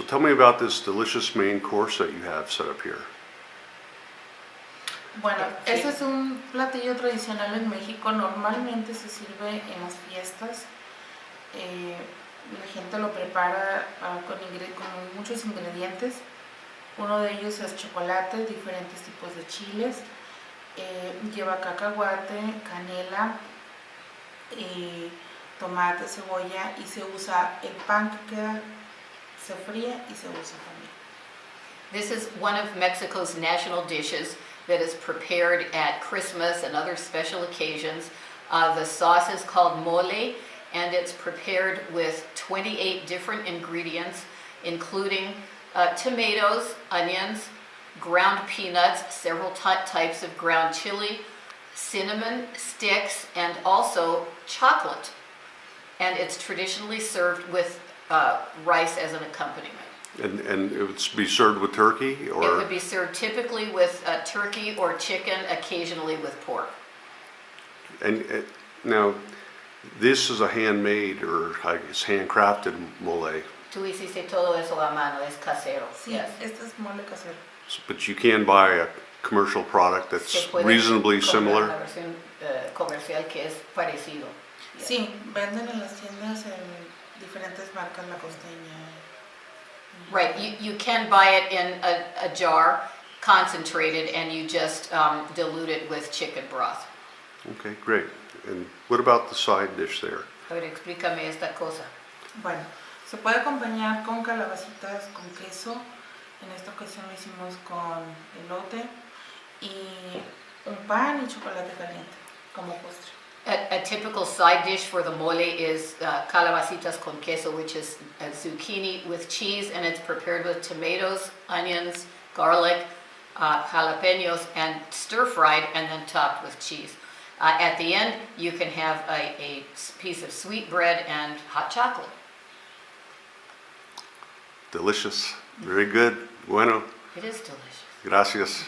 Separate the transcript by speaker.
Speaker 1: So tell me about this delicious main course that you have set up here.
Speaker 2: Bueno, este es un platillo tradicional en México. Normalmente se sirve en las fiestas. La gente lo prepara con muchos ingredientes. Uno de ellos es chocolate, diferentes tipos de chiles. Lleva cacahuate, canela, tomate, cebolla, y se usa el pan que queda, se fríe y se usa también.
Speaker 3: This is one of Mexico's national dishes that is prepared at Christmas and other special occasions. The sauce is called mole, and it's prepared with 28 different ingredients, including tomatoes, onions, ground peanuts, several types of ground chili, cinnamon sticks, and also chocolate. And it's traditionally served with rice as an accompaniment.
Speaker 1: And it would be served with turkey, or?
Speaker 3: It would be served typically with turkey or chicken, occasionally with pork.
Speaker 1: And now, this is a handmade, or I guess handcrafted mole.
Speaker 3: Tú hiciste todo eso a mano, es casero.
Speaker 2: Sí,
Speaker 3: Yes.
Speaker 2: este es mole casero.
Speaker 1: But you can buy a commercial product
Speaker 3: Se
Speaker 1: that's
Speaker 3: puede
Speaker 1: reasonably
Speaker 3: comprar
Speaker 1: similar.
Speaker 3: una versión comercial que es parecido. Yes.
Speaker 2: Sí, venden en las tiendas en diferentes marcas la costeña.
Speaker 3: Right, you can buy it in a jar, concentrated, and you just dilute it with chicken broth.
Speaker 1: Okay, great. And what about the side dish there?
Speaker 3: A ver, explícame esta cosa.
Speaker 2: Bueno, se puede acompañar con calabacitas con queso. En esta ocasión lo hicimos con elote y un pan y chocolate caliente como postre.
Speaker 3: A typical side dish for the mole is calabacitas con queso, which is a zucchini with cheese, and it's prepared with tomatoes, onions, garlic, jalapenos, and stir-fried and then topped with cheese. At the end, you can have a piece of sweet bread and hot chocolate.
Speaker 1: Delicious. Very good. Bueno.
Speaker 3: It is delicious.
Speaker 1: Gracias.